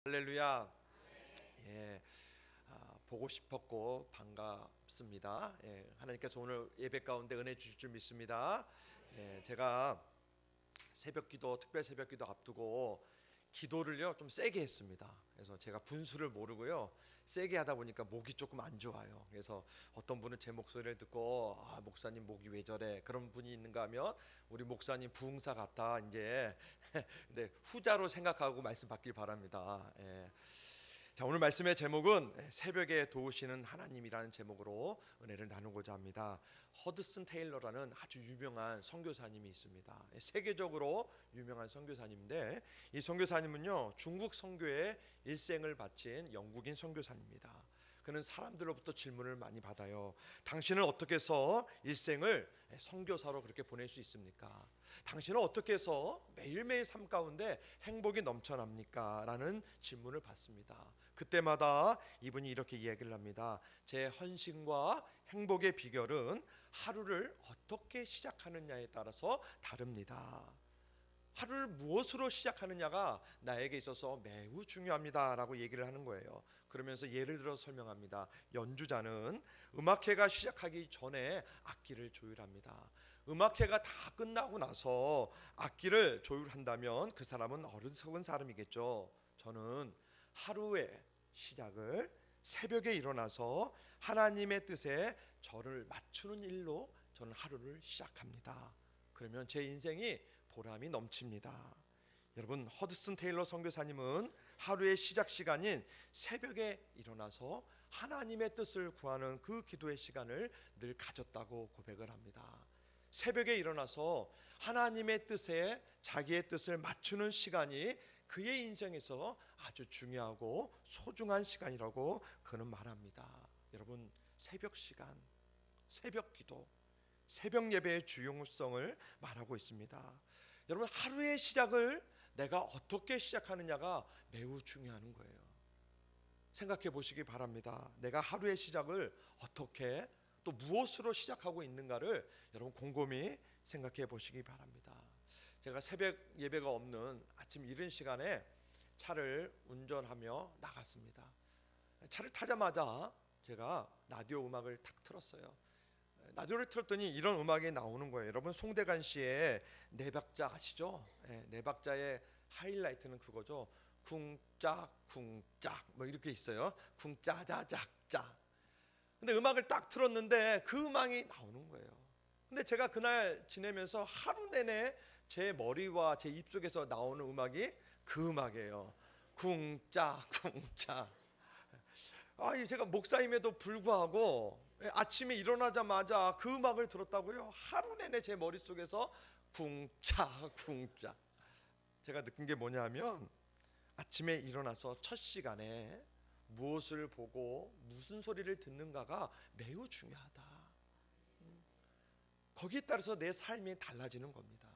할렐루야. 예, 보고 싶었고 반갑습니다. 하나님께서 오늘 예배 가운데 은혜 주실 줄 믿습니다. 제가 새벽기도, 특별 새벽기도 앞두고 기도를요 좀 세게 했습니다. 그래서 제가 분수를 모르고요 세게 하다 보니까 목이 조금 안 좋아요. 그래서 어떤 분은 제 목소리를 듣고 목사님 목이 왜 저래, 그런 분이 있는가 하면 우리 목사님 부흥사 같다 이제 근데 후자로 생각하고 말씀 받길 바랍니다. 자, 오늘 말씀의 제목은 새벽에 도우시는 하나님이라는 제목으로 은혜를 나누고자 합니다. 허드슨 테일러라는 아주 유명한 선교사님이 있습니다. 세계적으로 유명한 선교사님인데 이 선교사님은요 중국 선교에 일생을 바친 영국인 선교사입니다. 그는 사람들로부터 질문을 많이 받아요. 당신은 어떻게 해서 일생을 선교사로 그렇게 보낼 수 있습니까? 당신은 어떻게 해서 매일매일 삶 가운데 행복이 넘쳐납니까? 라는 질문을 받습니다. 그때마다 이분이 이렇게 이야기를 합니다. 제 헌신과 행복의 비결은 하루를 어떻게 시작하느냐에 따라서 다릅니다. 하루를 무엇으로 시작하느냐가 나에게 있어서 매우 중요합니다 라고 얘기를 하는 거예요. 그러면서 예를 들어 설명합니다. 연주자는 음악회가 시작하기 전에 악기를 조율합니다. 음악회가 다 끝나고 나서 악기를 조율한다면 그 사람은 어리석은 사람이겠죠. 저는 하루의 시작을 새벽에 일어나서 하나님의 뜻에 저를 맞추는 일로 저는 하루를 시작합니다. 그러면 제 인생이 보람이 넘칩니다. 여러분, 허드슨 테일러 선교사님은 하루의 시작 시간인 새벽에 일어나서 하나님의 뜻을 구하는 그 기도의 시간을 늘 가졌다고 고백을 합니다. 새벽에 일어나서 하나님의 뜻에 자기의 뜻을 맞추는 시간이 그의 인생에서 아주 중요하고 소중한 시간이라고 그는 말합니다. 여러분, 새벽 시간, 새벽 기도, 새벽 예배의 중요성을 말하고 있습니다. 여러분, 하루의 시작을 내가 어떻게 시작하느냐가 매우 중요한 거예요. 생각해 보시기 바랍니다. 내가 하루의 시작을 어떻게 또 무엇으로 시작하고 있는가를 여러분 곰곰이 생각해 보시기 바랍니다. 제가 새벽 예배가 없는 아침 이른 시간에 차를 운전하며 나갔습니다. 차를 타자마자 제가 라디오 음악을 탁 틀었어요. 라디오를 틀었더니 이런 음악이 나오는 거예요. 여러분, 송대관 씨의 네 박자 아시죠? 네 박자의 하이라이트는 그거죠. 쿵짝 쿵짝 뭐 이렇게 있어요. 쿵짜자작짜. 근데 음악을 딱 틀었는데 그 음악이 나오는 거예요. 근데 제가 그날 지내면서 하루 내내 제 머리와 제 입속에서 나오는 음악이 그 음악이에요. 쿵짝 쿵짝. 제가 목사임에도 불구하고 아침에 일어나자마자 그 음악을 들었다고요? 하루 내내 제 머릿속에서 쿵짝 쿵짝. 제가 느낀 게 뭐냐면 아침에 일어나서 첫 시간에 무엇을 보고 무슨 소리를 듣는가가 매우 중요하다. 거기에 따라서 내 삶이 달라지는 겁니다.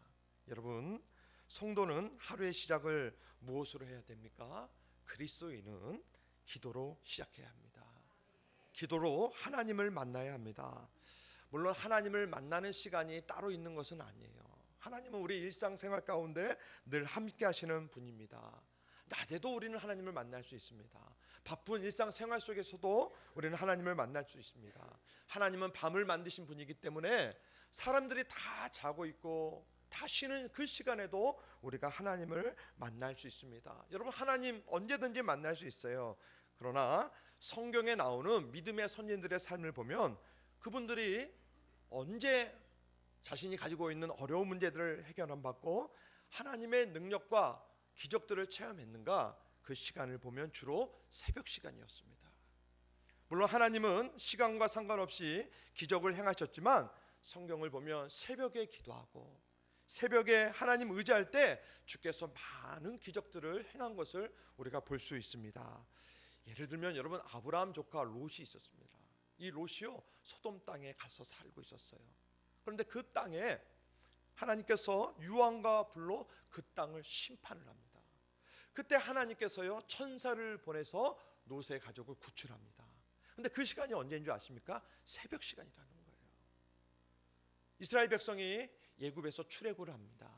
여러분, 성도는 하루의 시작을 무엇으로 해야 됩니까? 그리스도인은 기도로 시작해야 합니다. 기도로 하나님을 만나야 합니다. 물론 하나님을 만나는 시간이 따로 있는 것은 아니에요. 하나님은 우리 일상생활 가운데 늘 함께 하시는 분입니다. 낮에도 우리는 하나님을 만날 수 있습니다. 바쁜 일상생활 속에서도 우리는 하나님을 만날 수 있습니다. 하나님은 밤을 만드신 분이기 때문에 사람들이 다 자고 있고 다 쉬는 그 시간에도 우리가 하나님을 만날 수 있습니다. 여러분, 하나님 언제든지 만날 수 있어요. 그러나 성경에 나오는 믿음의 선진들의 삶을 보면 그분들이 언제 자신이 가지고 있는 어려운 문제들을 해결받고 하나님의 능력과 기적들을 체험했는가? 그 시간을 보면 주로 새벽 시간이었습니다. 물론 하나님은 시간과 상관없이 기적을 행하셨지만 성경을 보면 새벽에 기도하고 새벽에 하나님 의지할 때 주께서 많은 기적들을 행한 것을 우리가 볼 수 있습니다. 예를 들면 여러분, 아브라함 조카 롯이 있었습니다. 이 롯이요 소돔 땅에 가서 살고 있었어요. 그런데 그 땅에 하나님께서 유황과 불로 그 땅을 심판을 합니다. 그때 하나님께서요 천사를 보내서 롯의 가족을 구출합니다. 그런데 그 시간이 언제인 줄 아십니까? 새벽 시간이라는 거예요. 이스라엘 백성이 애굽에서 출애굽을 합니다.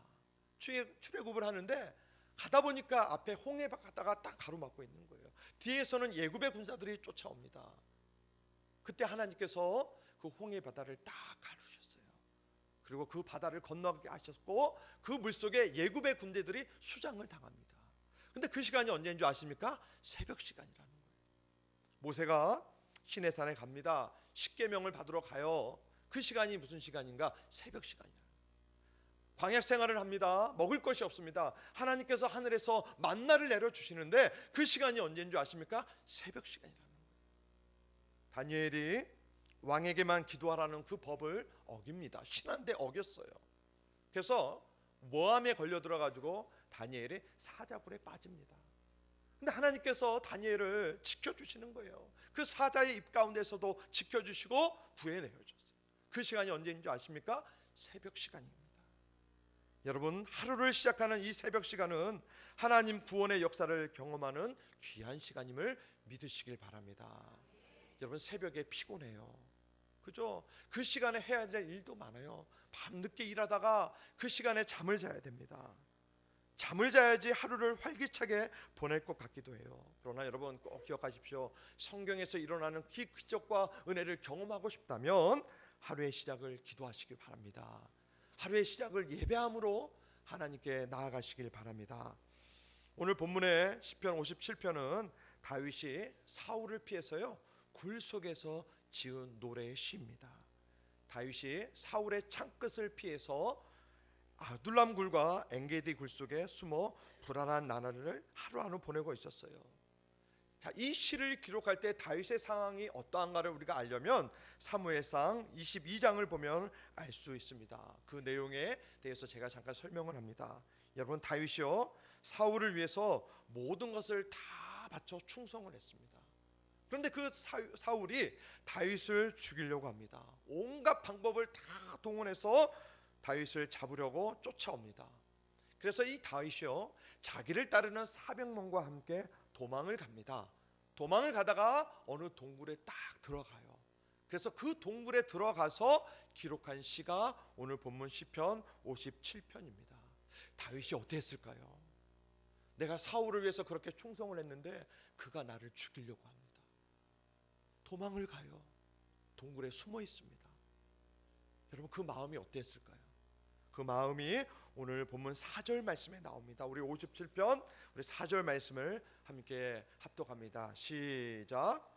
출애굽을 하는데 가다 보니까 앞에 홍해 바다가 딱 가로막고 있는 거예요. 뒤에서는 예굽의 군사들이 쫓아옵니다. 그때 하나님께서 그 홍해 바다를 딱 가르셨어요. 그리고 그 바다를 건너게 하셨고 그 물속에 예굽의 군대들이 수장을 당합니다. 근데 그 시간이 언제인 줄 아십니까? 새벽 시간이라는 거예요. 모세가 시내산에 갑니다. 십계명을 받으러 가요. 그 시간이 무슨 시간인가? 새벽 시간이에요. 광야 생활을 합니다. 먹을 것이 없습니다. 하나님께서 하늘에서 만나를 내려주시는데 그 시간이 언제인 줄 아십니까? 새벽 시간이라는 거예요. 다니엘이 왕에게만 기도하라는 그 법을 어깁니다. 신한데 어겼어요. 그래서 모함에 걸려 들어가지고 다니엘이 사자굴에 빠집니다. 근데 하나님께서 다니엘을 지켜주시는 거예요. 그 사자의 입 가운데서도 지켜주시고 구해내셨어요. 그 시간이 언제인 줄 아십니까? 새벽 시간입니다. 여러분, 하루를 시작하는 이 새벽 시간은 하나님 구원의 역사를 경험하는 귀한 시간임을 믿으시길 바랍니다. 여러분, 새벽에 피곤해요. 그죠? 그 시간에 해야 될 일도 많아요. 밤늦게 일하다가 그 시간에 잠을 자야 됩니다. 잠을 자야지 하루를 활기차게 보낼 것 같기도 해요. 그러나 여러분 꼭 기억하십시오. 성경에서 일어나는 기적과 은혜를 경험하고 싶다면 하루의 시작을 기도하시길 바랍니다. 하루의 시작을 예배함으로 하나님께 나아가시길 바랍니다. 오늘 본문의 시편 57편은 다윗이 사울을 피해서요 굴 속에서 지은 노래의 시입니다. 다윗이 사울의 창끝을 피해서 아둘람 굴과 엔게디 굴 속에 숨어 불안한 나날을 하루하루 보내고 있었어요. 자, 이 시를 기록할 때 다윗의 상황이 어떠한가를 우리가 알려면 사무엘상 22장을 보면 알 수 있습니다. 그 내용에 대해서 제가 잠깐 설명을 합니다. 여러분, 다윗이요 사울을 위해서 모든 것을 다 바쳐 충성을 했습니다. 그런데 그 사울이 다윗을 죽이려고 합니다. 온갖 방법을 다 동원해서 다윗을 잡으려고 쫓아옵니다. 그래서 이 다윗이요 자기를 따르는 400명과 함께 도망을 갑니다. 도망을 가다가 어느 동굴에 딱 들어가요. 그래서 그 동굴에 들어가서 기록한 시가 오늘 본문 시편 57편입니다. 다윗이 어떻게 했을까요? 내가 사울을 위해서 그렇게 충성을 했는데 그가 나를 죽이려고 합니다. 도망을 가요. 동굴에 숨어 있습니다. 여러분, 그 마음이 어땠을까요? 그 마음이 오늘 본문 4절 말씀에 나옵니다. 우리 57편 우리 4절 말씀을 함께 합독합니다. 시작.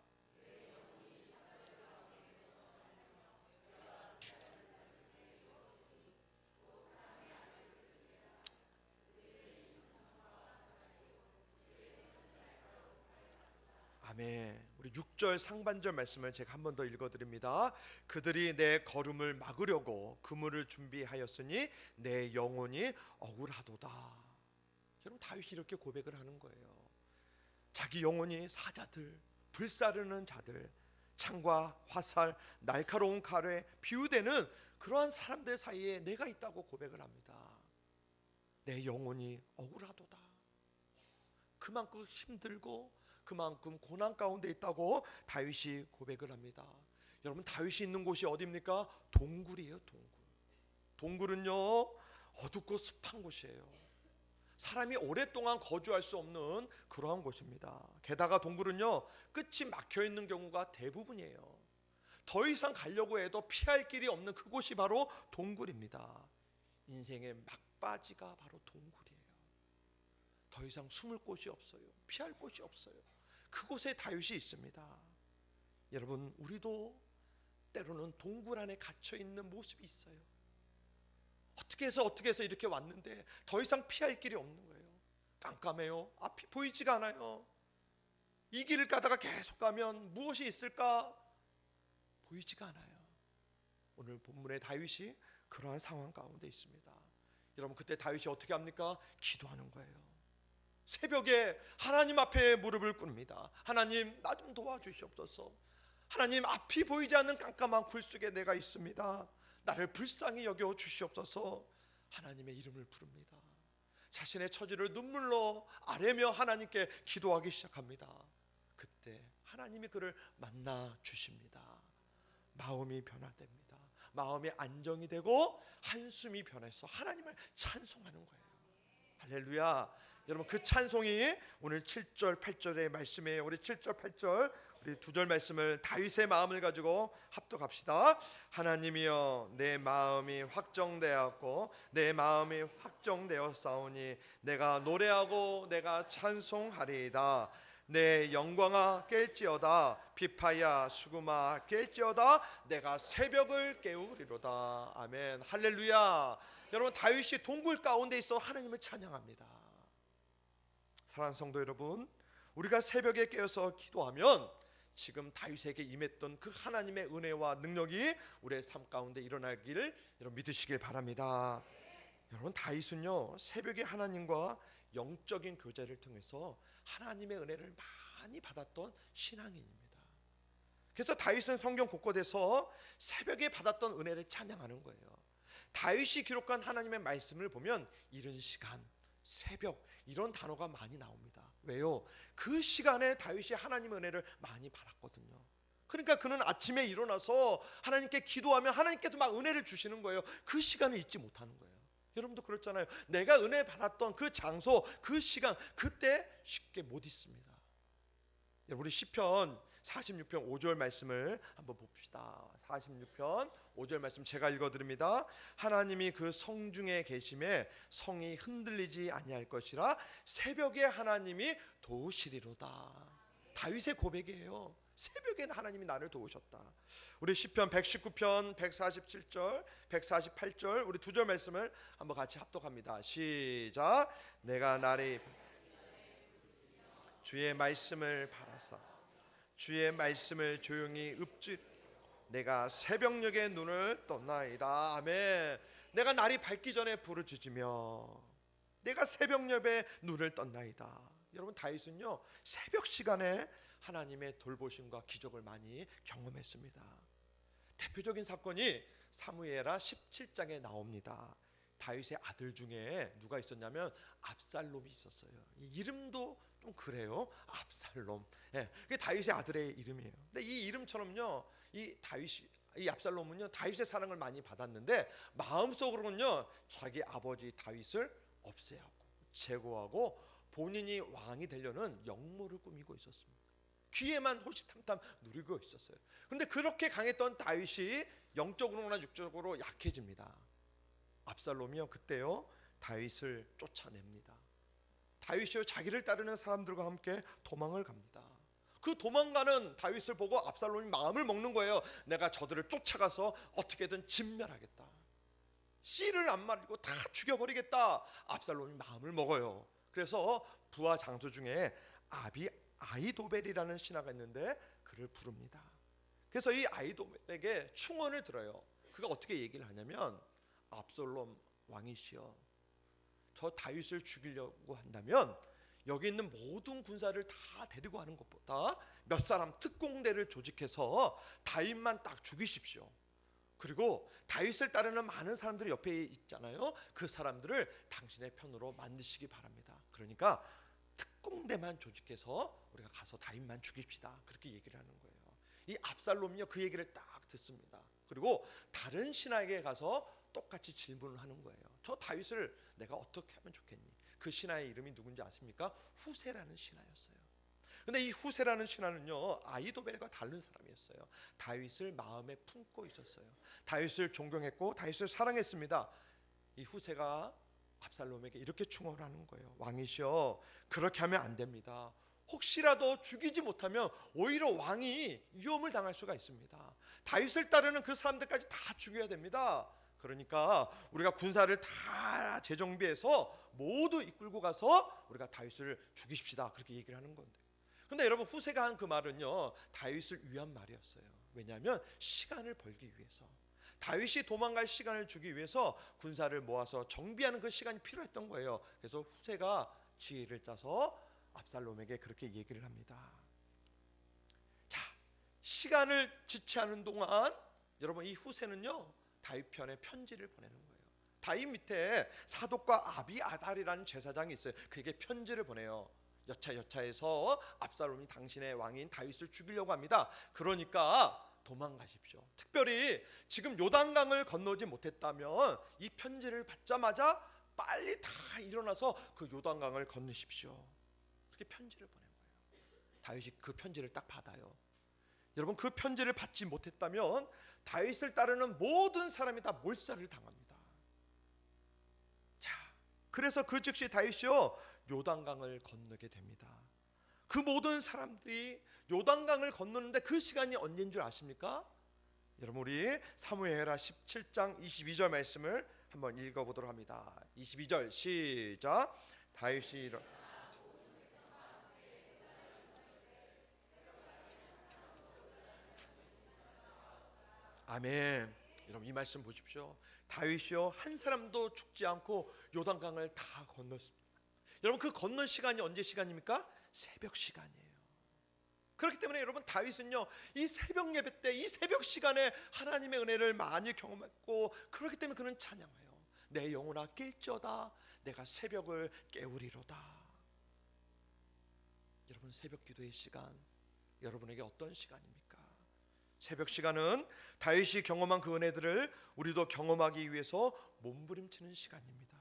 아멘. 우리 6절 상반절 말씀을 제가 한 번 더 읽어드립니다. 그들이 내 걸음을 막으려고 그물을 준비하였으니 내 영혼이 억울하도다. 여러분, 다윗이 이렇게 고백을 하는 거예요. 자기 영혼이 사자들, 불사르는 자들, 창과 화살, 날카로운 칼에 비유되는 그러한 사람들 사이에 내가 있다고 고백을 합니다. 내 영혼이 억울하도다. 그만큼 힘들고 그만큼 고난 가운데 있다고 다윗이 고백을 합니다. 여러분, 다윗이 있는 곳이 어디입니까? 동굴이에요. 동굴. 동굴은요 어둡고 습한 곳이에요. 사람이 오랫동안 거주할 수 없는 그러한 곳입니다. 게다가 동굴은요 끝이 막혀 있는 경우가 대부분이에요. 더 이상 가려고 해도 피할 길이 없는 그곳이 바로 동굴입니다. 인생의 막바지가 바로 동굴이에요. 더 이상 숨을 곳이 없어요. 피할 곳이 없어요. 그곳에 다윗이 있습니다. 여러분, 우리도 때로는 동굴 안에 갇혀 있는 모습이 있어요. 어떻게 해서 이렇게 왔는데 더 이상 피할 길이 없는 거예요. 깜깜해요. 앞이 보이지가 않아요. 이 길을 가다가 계속 가면 무엇이 있을까? 보이지가 않아요. 오늘 본문의 다윗이 그러한 상황 가운데 있습니다. 여러분, 그때 다윗이 어떻게 합니까? 기도하는 거예요. 새벽에 하나님 앞에 무릎을 꿇습니다. 하나님, 나 좀 도와주시옵소서. 하나님, 앞이 보이지 않는 깜깜한 굴 속에 내가 있습니다. 나를 불쌍히 여겨 주시옵소서. 하나님의 이름을 부릅니다. 자신의 처지를 눈물로 아뢰며 하나님께 기도하기 시작합니다. 그때 하나님이 그를 만나 주십니다. 마음이 변화됩니다. 마음이 안정이 되고 한숨이 변해서 하나님을 찬송하는 거예요. 할렐루야. 여러분 그 찬송이 오늘 7절 8절의 말씀이에요. 우리 7절 8절 우리 두 절 말씀을 다윗의 마음을 가지고 합독합시다. 하나님이여 내 마음이 확정되었고 내 마음이 확정되었사오니 내가 노래하고 내가 찬송하리이다. 내 영광아 깰지어다 비파야 수금아 깰지어다 내가 새벽을 깨우리로다. 아멘 할렐루야. 여러분 다윗이 동굴 가운데 있어 하나님을 찬양합니다. 사랑하는 성도 여러분, 우리가 새벽에 깨어서 기도하면 지금 다윗에게 임했던 그 하나님의 은혜와 능력이 우리의 삶 가운데 일어나기를 여러분 믿으시길 바랍니다. 여러분 다윗은요 새벽에 하나님과 영적인 교제를 통해서 하나님의 은혜를 많이 받았던 신앙인입니다. 그래서 다윗은 성경 곳곳에서 새벽에 받았던 은혜를 찬양하는 거예요. 다윗이 기록한 하나님의 말씀을 보면 이른 시간, 새벽 이런 단어가 많이 나옵니다. 왜요? 그 시간에 다윗이 하나님의 은혜를 많이 받았거든요. 그러니까 그는 아침에 일어나서 하나님께 기도하면 하나님께서 막 은혜를 주시는 거예요. 그 시간을 잊지 못하는 거예요. 여러분도 그렇잖아요. 내가 은혜 받았던 그 장소, 그 시간, 그때 쉽게 못 잊습니다. 우리 시편 46편 5절 말씀을 한번 봅시다. 46편 5절 말씀 제가 읽어드립니다. 하나님이 그 성중에 계심에 성이 흔들리지 아니할 것이라 새벽에 하나님이 도우시리로다. 다윗의 고백이에요. 새벽에 하나님이 나를 도우셨다. 우리 시편 119편 147절 148절 우리 두 절 말씀을 한번 같이 합독합니다. 시작. 내가 날이 주의 말씀을 바라사 주의 말씀을 조용히 읊지 내가 새벽녘에 눈을 떴나이다. 아멘. 내가 날이 밝기 전에 부르짖으며 내가 새벽녘에 눈을 떴나이다. 여러분 다윗은요 새벽 시간에 하나님의 돌보심과 기적을 많이 경험했습니다. 대표적인 사건이 사무엘하 17장에 나옵니다. 다윗의 아들 중에 누가 있었냐면 압살롬이 있었어요. 이 이름도 좀 그래요. 압살롬. 예, 그게 다윗의 아들의 이름이에요. 근데 이 이름처럼요, 이 압살롬은요 다윗의 사랑을 많이 받았는데 마음속으로는요 자기 아버지 다윗을 없애하고 제거하고 본인이 왕이 되려는 역모를 꾸미고 있었습니다. 귀에만 호시탐탐 누리고 있었어요. 그런데 그렇게 강했던 다윗이 영적으로나 육적으로 약해집니다. 압살롬이요 그때요 다윗을 쫓아냅니다. 다윗이요 자기를 따르는 사람들과 함께 도망을 갑니다. 그 도망가는 다윗을 보고 압살롬이 마음을 먹는 거예요. 내가 저들을 쫓아가서 어떻게든 진멸하겠다. 씨를 안 말리고 다 죽여버리겠다. 압살롬이 마음을 먹어요. 그래서 부하 장수 중에 아히도벨이라는 신하가 있는데 그를 부릅니다. 그래서 이 아히도벨에게 충언을 들어요. 그가 어떻게 얘기를 하냐면 압살롬 왕이시여 저 다윗을 죽이려고 한다면 여기 있는 모든 군사를 다 데리고 하는 것보다 몇 사람 특공대를 조직해서 다윗만 딱 죽이십시오. 그리고 다윗을 따르는 많은 사람들이 옆에 있잖아요. 그 사람들을 당신의 편으로 만드시기 바랍니다. 그러니까 특공대만 조직해서 우리가 가서 다윗만 죽입시다. 그렇게 얘기를 하는 거예요. 이 압살롬이요 그 얘기를 딱 듣습니다. 그리고 다른 신하에게 가서 똑같이 질문을 하는 거예요. 저 다윗을 내가 어떻게 하면 좋겠니? 그 신하의 이름이 누군지 아십니까? 후세라는 신하였어요. 근데 이 후세라는 신하는요 아히도벨과 다른 사람이었어요. 다윗을 마음에 품고 있었어요. 다윗을 존경했고 다윗을 사랑했습니다. 이 후세가 압살롬에게 이렇게 충언을 하는 거예요. 왕이시여 그렇게 하면 안 됩니다. 혹시라도 죽이지 못하면 오히려 왕이 위험을 당할 수가 있습니다. 다윗을 따르는 그 사람들까지 다 죽여야 됩니다. 그러니까 우리가 군사를 다 재정비해서 모두 이끌고 가서 우리가 다윗을 죽이십시다. 그렇게 얘기를 하는 건데. 근데 여러분 후세가 한 그 말은요 다윗을 위한 말이었어요. 왜냐하면 시간을 벌기 위해서 다윗이 도망갈 시간을 주기 위해서 군사를 모아서 정비하는 그 시간이 필요했던 거예요. 그래서 후세가 지혜를 짜서 압살롬에게 그렇게 얘기를 합니다. 자, 시간을 지체하는 동안 여러분 이 후세는요 다윗 편에 편지를 보내는 거예요. 다윗 밑에 사독과 아비아달이라는 제사장이 있어요. 그에게 편지를 보내요. 여차여차해서 압살롬이 당신의 왕인 다윗을 죽이려고 합니다. 그러니까 도망가십시오. 특별히 지금 요단강을 건너지 못했다면 이 편지를 받자마자 빨리 다 일어나서 그 요단강을 건너십시오. 그렇게 편지를 보낸 거예요. 다윗이 그 편지를 딱 받아요. 여러분, 그 편지를 받지 못했다면 다윗을 따르는 모든 사람이 다 몰살을 당합니다. 자, 그래서 그 즉시 다윗이요 요단강을 건너게 됩니다. 그 모든 사람들이 요단강을 건너는데 그 시간이 언제인 줄 아십니까? 여러분, 우리 사무엘하 17장 22절 말씀을 한번 읽어보도록 합니다. 22절 시작. 다윗이 아멘. 여러분, 이 말씀 보십시오. 다윗이요 한 사람도 죽지 않고 요단강을 다 건넜습니다. 여러분, 그 건넌 시간이 언제 시간입니까? 새벽 시간이에요. 그렇기 때문에 여러분, 다윗은요 이 새벽 예배 때, 이 새벽 시간에 하나님의 은혜를 많이 경험했고, 그렇기 때문에 그는 찬양해요. 내 영혼아 깰지어다, 내가 새벽을 깨우리로다. 여러분, 새벽 기도의 시간 여러분에게 어떤 시간입니까? 새벽 시간은 다윗이 경험한 그 은혜들을 우리도 경험하기 위해서 몸부림치는 시간입니다.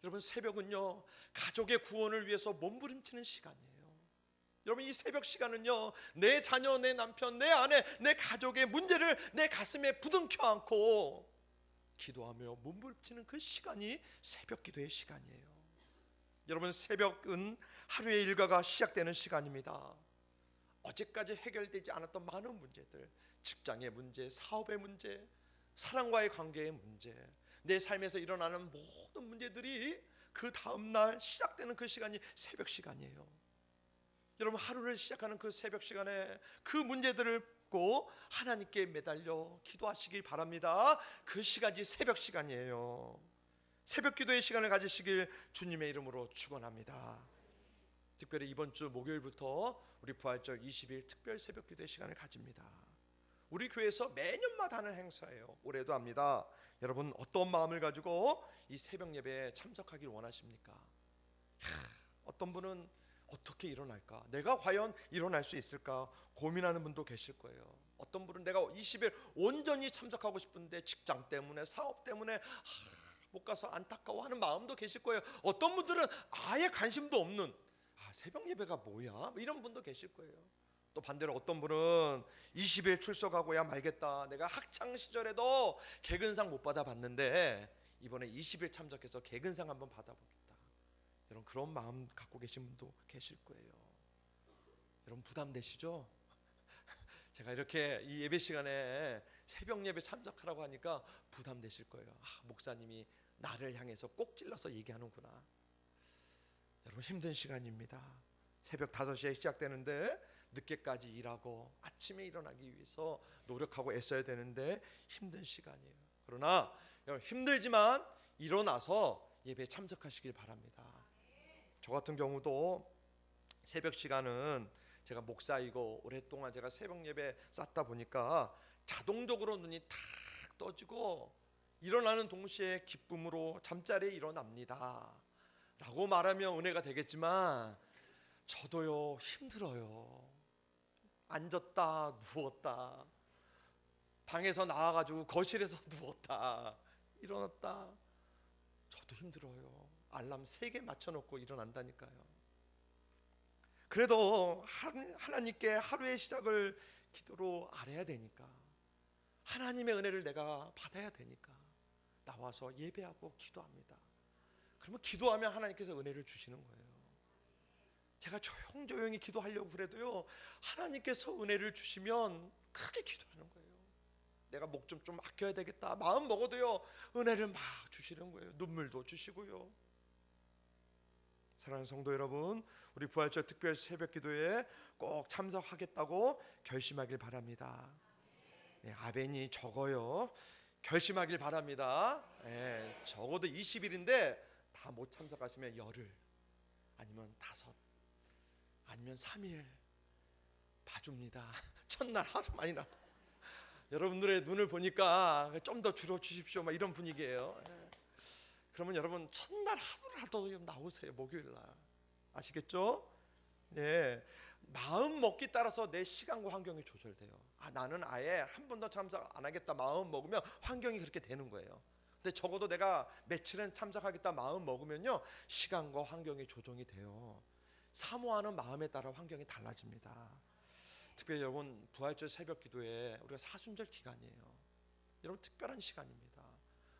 여러분, 새벽은요 가족의 구원을 위해서 몸부림치는 시간이에요. 여러분, 이 새벽 시간은요 내 자녀, 내 남편, 내 아내, 내 가족의 문제를 내 가슴에 부둥켜 안고 기도하며 몸부림치는 그 시간이 새벽 기도의 시간이에요. 여러분, 새벽은 하루의 일과가 시작되는 시간입니다. 어제까지 해결되지 않았던 많은 문제들, 직장의 문제, 사업의 문제, 사랑과의 관계의 문제, 내 삶에서 일어나는 모든 문제들이 그 다음날 시작되는 그 시간이 새벽 시간이에요. 여러분, 하루를 시작하는 그 새벽 시간에 그 문제들을 꼭 하나님께 매달려 기도하시길 바랍니다. 그 시간이 새벽 시간이에요. 새벽 기도의 시간을 가지시길 주님의 이름으로 축원합니다. 특별히 이번 주 목요일부터 우리 부활절 20일 특별 새벽 기도의 시간을 가집니다. 우리 교회에서 매년마다 하는 행사예요. 올해도 합니다. 여러분, 어떤 마음을 가지고 이 새벽 예배에 참석하길 원하십니까? 어떤 분은 어떻게 일어날까? 내가 과연 일어날 수 있을까? 고민하는 분도 계실 거예요. 어떤 분은 내가 20일 온전히 참석하고 싶은데 직장 때문에, 사업 때문에 못 가서 안타까워하는 마음도 계실 거예요. 어떤 분들은 아예 관심도 없는, 새벽 예배가 뭐야? 이런 분도 계실 거예요. 또 반대로 어떤 분은 20일 출석하고야 말겠다, 내가 학창 시절에도 개근상 못 받아봤는데 이번에 20일 참석해서 개근상 한번 받아보겠다, 여러분, 그런 마음 갖고 계신 분도 계실 거예요. 여러분, 부담되시죠? 제가 이렇게 이 예배 시간에 새벽 예배 참석하라고 하니까 부담되실 거예요. 목사님이 나를 향해서 꼭 찔러서 얘기하는구나. 여러분, 힘든 시간입니다. 새벽 5시에 시작되는데 늦게까지 일하고 아침에 일어나기 위해서 노력하고 애써야 되는데 힘든 시간이에요. 그러나 여러분, 힘들지만 일어나서 예배에 참석하시길 바랍니다. 저 같은 경우도 새벽 시간은 제가 목사이고 오랫동안 제가 새벽 예배 쌓다 보니까 자동적으로 눈이 탁 떠지고 일어나는 동시에 기쁨으로 잠자리에 일어납니다 라고 말하면 은혜가 되겠지만 저도요 힘들어요. 앉았다 누웠다, 방에서 나와가지고 거실에서 누웠다 일어났다, 저도 힘들어요. 알람 3개 맞춰놓고 일어난다니까요. 그래도 하나님께 하루의 시작을 기도로 알아야 되니까, 하나님의 은혜를 내가 받아야 되니까 나와서 예배하고 기도합니다. 그러면 기도하면 하나님께서 은혜를 주시는 거예요. 제가 조용조용히 기도하려고 그래도요 하나님께서 은혜를 주시면 크게 기도하는 거예요. 내가 목 좀 아껴야 되겠다 마음 먹어도요 은혜를 막 주시는 거예요. 눈물도 주시고요. 사랑하는 성도 여러분, 우리 부활절 특별 새벽 기도에 꼭 참석하겠다고 결심하길 바랍니다. 아벤이 적어요. 결심하길 바랍니다. 적어도 20일인데 다 못 참석하시면 열흘, 아니면 5, 아니면 3일 봐줍니다. 첫날 하루만이라도. 여러분들의 눈을 보니까 좀 더 줄여주십시오 막 이런 분위기예요. 그러면 여러분 첫날 하루라도 나오세요. 목요일날. 아시겠죠? 네. 마음 먹기 따라서 내 시간과 환경이 조절돼요. 나는 아예 한 번도 참석 안 하겠다 마음 먹으면 환경이 그렇게 되는 거예요. 근데 적어도 내가 며칠은 참석하겠다 마음 먹으면요, 시간과 환경이 조정이 돼요. 사모하는 마음에 따라 환경이 달라집니다. 특별히 여러분, 부활절 새벽 기도에 우리가 사순절 기간이에요. 여러분, 특별한 시간입니다.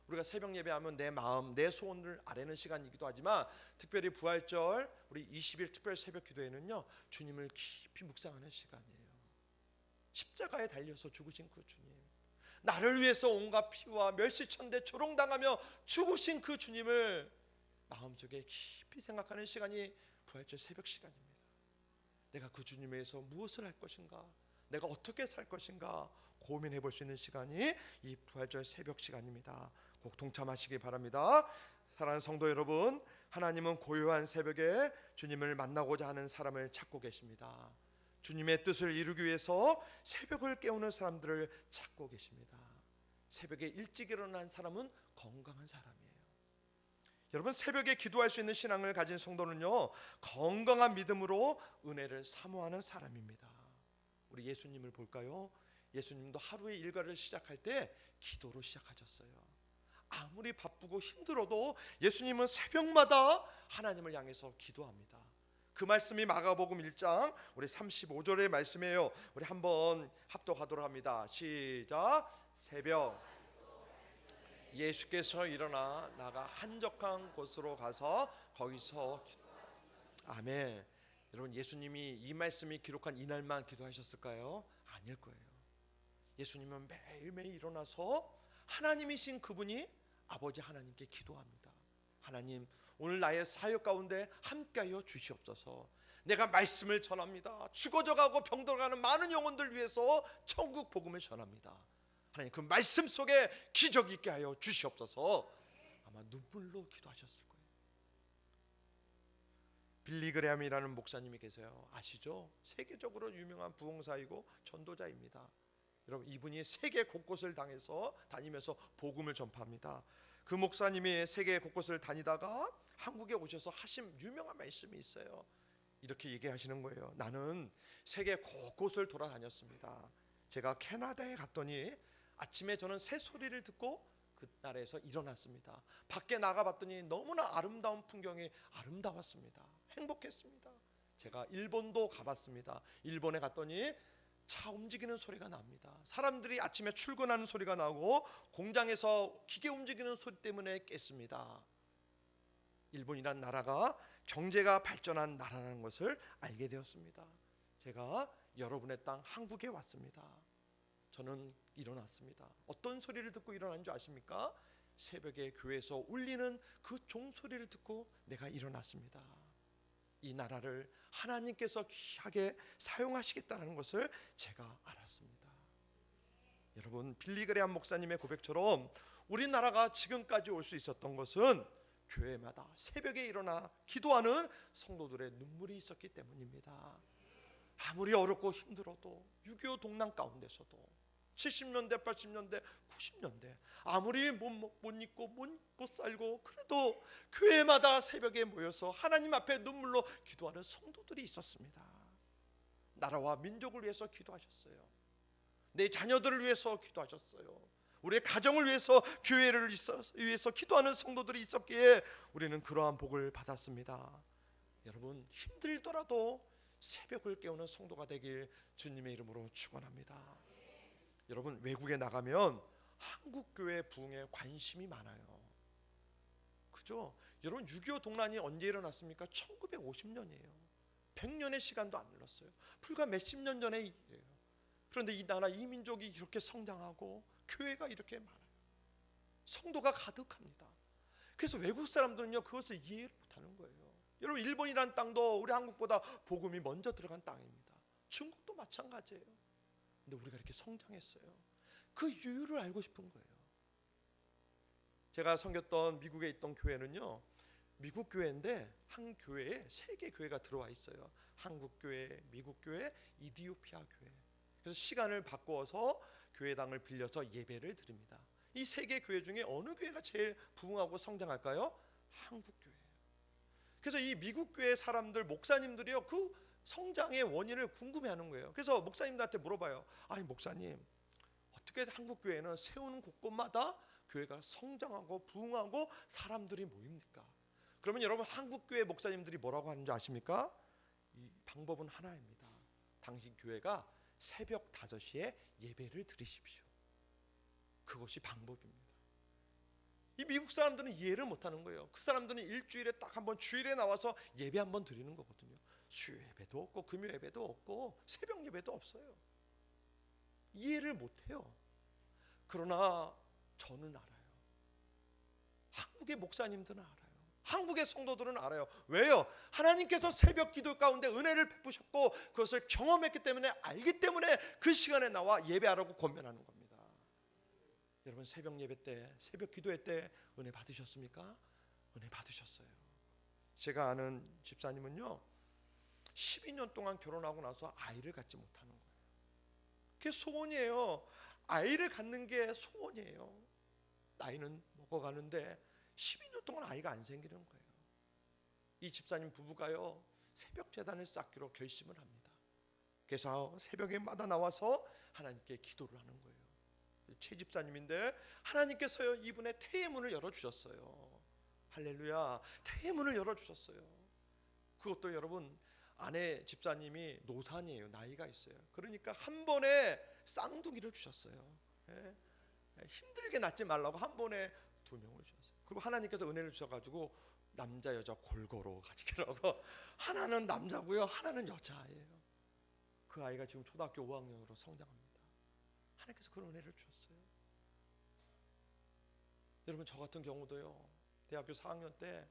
우리가 새벽 예배하면 내 마음, 내 소원을 아뢰는 시간이기도 하지만, 특별히 부활절 우리 20일 특별 새벽 기도에는요, 주님을 깊이 묵상하는 시간이에요. 십자가에 달려서 죽으신 그 주님, 나를 위해서 온갖 피와 멸시천대 조롱당하며 죽으신 그 주님을 마음속에 깊이 생각하는 시간이 부활절 새벽 시간입니다. 내가 그 주님에 의해서 무엇을 할 것인가, 내가 어떻게 살 것인가 고민해 볼 수 있는 시간이 이 부활절 새벽 시간입니다. 꼭 동참하시기 바랍니다. 사랑하는 성도 여러분, 하나님은 고요한 새벽에 주님을 만나고자 하는 사람을 찾고 계십니다. 주님의 뜻을 이루기 위해서 새벽을 깨우는 사람들을 찾고 계십니다. 새벽에 일찍 일어난 사람은 건강한 사람이에요. 여러분, 새벽에 기도할 수 있는 신앙을 가진 성도는요, 건강한 믿음으로 은혜를 사모하는 사람입니다. 우리 예수님을 볼까요? 예수님도 하루의 일과를 시작할 때 기도로 시작하셨어요. 아무리 바쁘고 힘들어도 예수님은 새벽마다 하나님을 향해서 기도합니다. 그 말씀이 마가복음 1장 우리 35절의 말씀이에요. 우리 한번 합독하도록 합니다. 시작. 새벽 예수께서 일어나 나가 한적한 곳으로 가서 거기서 아멘. 여러분, 예수님이 이 말씀이 기록한 이날만 기도하셨을까요? 아닐 거예요. 예수님은 매일매일 일어나서 하나님이신 그분이 아버지 하나님께 기도합니다. 하나님, 오늘 나의 사역 가운데 함께하여 주시옵소서. 내가 말씀을 전합니다. 죽어져가고 병들어가는 많은 영혼들 위해서 천국 복음을 전합니다. 하나님, 그 말씀 속에 기적이 있게 하여 주시옵소서. 아마 눈물로 기도하셨을 거예요. 빌리 그레함이라는 목사님이 계세요. 아시죠? 세계적으로 유명한 부흥사이고 전도자입니다. 여러분, 이분이 세계 곳곳을 다니면서 복음을 전파합니다. 그 목사님이 세계 곳곳을 다니다가 한국에 오셔서 하신 유명한 말씀이 있어요. 이렇게 얘기하시는 거예요. 나는 세계 곳곳을 돌아다녔습니다. 제가 캐나다에 갔더니 아침에 저는 새소리를 듣고 그 나라에서 일어났습니다. 밖에 나가봤더니 너무나 아름다운 풍경이 아름다웠습니다. 행복했습니다. 제가 일본도 가봤습니다. 일본에 갔더니 차 움직이는 소리가 납니다. 사람들이 아침에 출근하는 소리가 나고 공장에서 기계 움직이는 소리 때문에 깼습니다. 일본이란 나라가 경제가 발전한 나라라는 것을 알게 되었습니다. 제가 여러분의 땅 한국에 왔습니다. 저는 일어났습니다. 어떤 소리를 듣고 일어난 줄 아십니까? 새벽에 교회에서 울리는 그 종소리를 듣고 내가 일어났습니다. 이 나라를 하나님께서 귀하게 사용하시겠다는 것을 제가 알았습니다. 여러분, 빌리 그레함 목사님의 고백처럼 우리나라가 지금까지 올 수 있었던 것은 교회마다 새벽에 일어나 기도하는 성도들의 눈물이 있었기 때문입니다. 아무리 어렵고 힘들어도 6.25 동란 가운데서도 70년대, 80년대, 90년대 아무리 못 입고 못 살고 그래도 교회마다 새벽에 모여서 하나님 앞에 눈물로 기도하는 성도들이 있었습니다. 나라와 민족을 위해서 기도하셨어요. 내 자녀들을 위해서 기도하셨어요. 우리의 가정을 위해서, 교회를 위해서 기도하는 성도들이 있었기에 우리는 그러한 복을 받았습니다. 여러분, 힘들더라도 새벽을 깨우는 성도가 되길 주님의 이름으로 축원합니다. 여러분, 외국에 나가면 한국 교회 부흥에 관심이 많아요. 그죠? 여러분, 6.25 동란이 언제 일어났습니까? 1950년이에요. 100년의 시간도 안 흘렀어요. 불과 몇십 년 전의 일이에요. 그런데 이 나라, 이 민족이 이렇게 성장하고 교회가 이렇게 많아요. 성도가 가득합니다. 그래서 외국 사람들은요, 그것을 이해를 못하는 거예요. 여러분, 일본이란 땅도 우리 한국보다 복음이 먼저 들어간 땅입니다. 중국도 마찬가지예요. 근데 우리가 이렇게 성장했어요. 그 이유를 알고 싶은 거예요. 제가 섬겼던 미국에 있던 교회는요, 미국 교회인데 한 교회에 세 개 교회가 들어와 있어요. 한국 교회, 미국 교회, 이디오피아 교회. 그래서 시간을 바꿔서 교회당을 빌려서 예배를 드립니다. 이 세 개 교회 중에 어느 교회가 제일 부흥하고 성장할까요? 한국 교회예요. 그래서 이 미국 교회 사람들, 목사님들이요, 그 성장의 원인을 궁금해하는 거예요. 그래서 목사님들한테 물어봐요. 아니 목사님, 어떻게 한국 교회는 세우는 곳곳마다 교회가 성장하고 부흥하고 사람들이 모입니까? 그러면 여러분, 한국교회 목사님들이 뭐라고 하는지 아십니까? 이 방법은 하나입니다. 당신 교회가 새벽 5시에 예배를 드리십시오. 그것이 방법입니다. 이 미국 사람들은 이해를 못하는 거예요. 그 사람들은 일주일에 딱 한 번, 주일에 나와서 예배 한 번 드리는 거거든요. 수요 예배도 없고 금요 예배도 없고 새벽 예배도 없어요. 이해를 못해요. 그러나 저는 알아요. 한국의 목사님들은 알아요. 한국의 성도들은 알아요. 왜요? 하나님께서 새벽 기도 가운데 은혜를 베푸셨고 그것을 경험했기 때문에, 알기 때문에 그 시간에 나와 예배하라고 권면하는 겁니다. 여러분, 새벽 예배 때, 새벽 기도회 때 은혜 받으셨습니까? 은혜 받으셨어요. 제가 아는 집사님은요, 12년 동안 결혼하고 나서 아이를 갖지 못하는 거예요. 그게 소원이에요. 아이를 갖는 게 소원이에요. 나이는 먹어가는데 12년 동안 아이가 안 생기는 거예요. 이 집사님 부부가요, 새벽 제단을 쌓기로 결심을 합니다. 그래서 새벽에마다 나와서 하나님께 기도를 하는 거예요. 최 집사님인데 하나님께서요, 이분의 태의 문을 열어주셨어요. 할렐루야. 태의 문을 열어주셨어요. 그것도 여러분, 아내 집사님이 노산이에요. 나이가 있어요. 그러니까 한 번에 쌍둥이를 주셨어요. 예? 힘들게 낳지 말라고 한 번에 2명을 주셨어요. 그리고 하나님께서 은혜를 주셔가지고 남자 여자 골고루 가지기라고, 하나는 남자고요, 하나는 여자예요. 그 아이가 지금 초등학교 5학년으로 성장합니다. 하나님께서 그런 은혜를 주셨어요. 여러분, 저 같은 경우도요, 대학교 4학년 때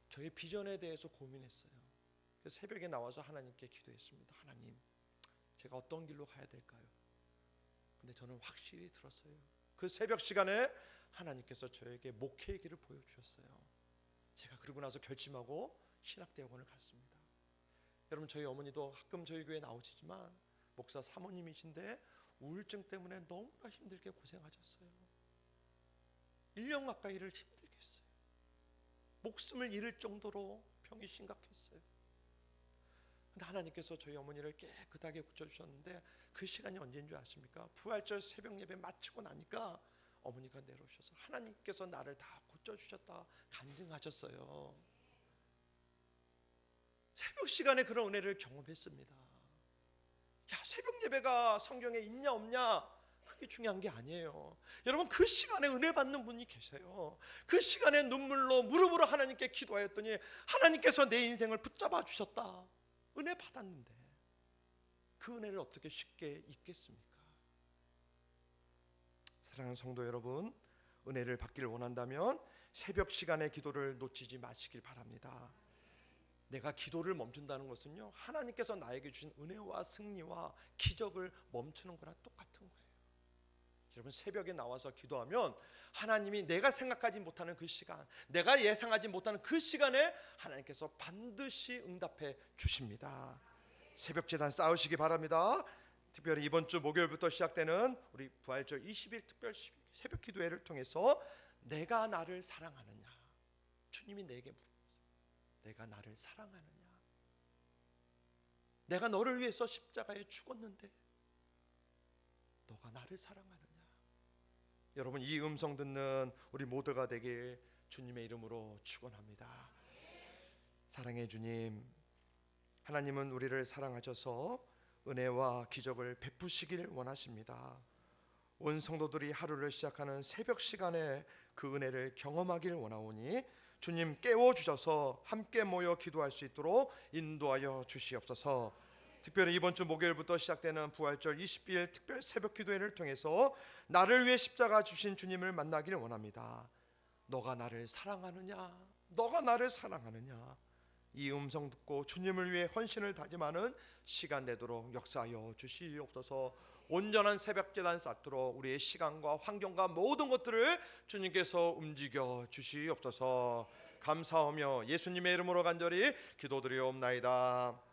저의 비전에 대해서 고민했어요. 그래서 새벽에 나와서 하나님께 기도했습니다. 하나님, 제가 어떤 길로 가야 될까요? 근데 저는 확실히 들었어요. 그 새벽 시간에 하나님께서 저에게 목회의 길을 보여주셨어요. 제가 그러고 나서 결심하고 신학대학원을 갔습니다. 여러분, 저희 어머니도 가끔 저희 교회에 나오시지만 목사 사모님이신데 우울증 때문에 너무나 힘들게 고생하셨어요. 1년 가까이를 힘들게 했어요. 목숨을 잃을 정도로 병이 심각했어요. 근데 하나님께서 저희 어머니를 깨끗하게 고쳐주셨는데, 그 시간이 언제인 줄 아십니까? 부활절 새벽 예배 마치고 나니까 어머니가 내려오셔서 하나님께서 나를 다 고쳐주셨다 간증하셨어요. 새벽 시간에 그런 은혜를 경험했습니다. 야, 새벽 예배가 성경에 있냐 없냐, 그게 중요한 게 아니에요. 여러분, 그 시간에 은혜 받는 분이 계세요. 그 시간에 눈물로 무릎으로 하나님께 기도하였더니 하나님께서 내 인생을 붙잡아 주셨다. 은혜 받았는데 그 은혜를 어떻게 쉽게 잊겠습니까? 사랑하는 성도 여러분, 은혜를 받기를 원한다면 새벽 시간의 기도를 놓치지 마시길 바랍니다. 내가 기도를 멈춘다는 것은요, 하나님께서 나에게 주신 은혜와 승리와 기적을 멈추는 거랑 똑같은 거예요. 여러분, 새벽에 나와서 기도하면 하나님이 내가 생각하지 못하는 그 시간, 내가 예상하지 못하는 그 시간에 하나님께서 반드시 응답해 주십니다. 새벽 제단 쌓으시기 바랍니다. 특별히 이번 주 목요일부터 시작되는 우리 부활절 20일 특별 새벽 기도회를 통해서 내가 나를 사랑하느냐, 주님이 내게 물어보세요. 내가 나를 사랑하느냐? 내가 너를 위해서 십자가에 죽었는데 너가 나를 사랑하느냐? 여러분, 이 음성 듣는 우리 모두가 되길 주님의 이름으로 축원합니다. 사랑의 주님, 하나님은 우리를 사랑하셔서 은혜와 기적을 베푸시길 원하십니다. 온 성도들이 하루를 시작하는 새벽 시간에 그 은혜를 경험하길 원하오니 주님 깨워주셔서 함께 모여 기도할 수 있도록 인도하여 주시옵소서. 특별히 이번 주 목요일부터 시작되는 부활절 20일 특별 새벽 기도회를 통해서 나를 위해 십자가 주신 주님을 만나기를 원합니다. 너가 나를 사랑하느냐? 너가 나를 사랑하느냐? 이 음성 듣고 주님을 위해 헌신을 다짐하는 시간 되도록 역사하여 주시옵소서. 온전한 새벽 제단 쌓도록 우리의 시간과 환경과 모든 것들을 주님께서 움직여 주시옵소서. 감사하며 예수님의 이름으로 간절히 기도드리옵나이다.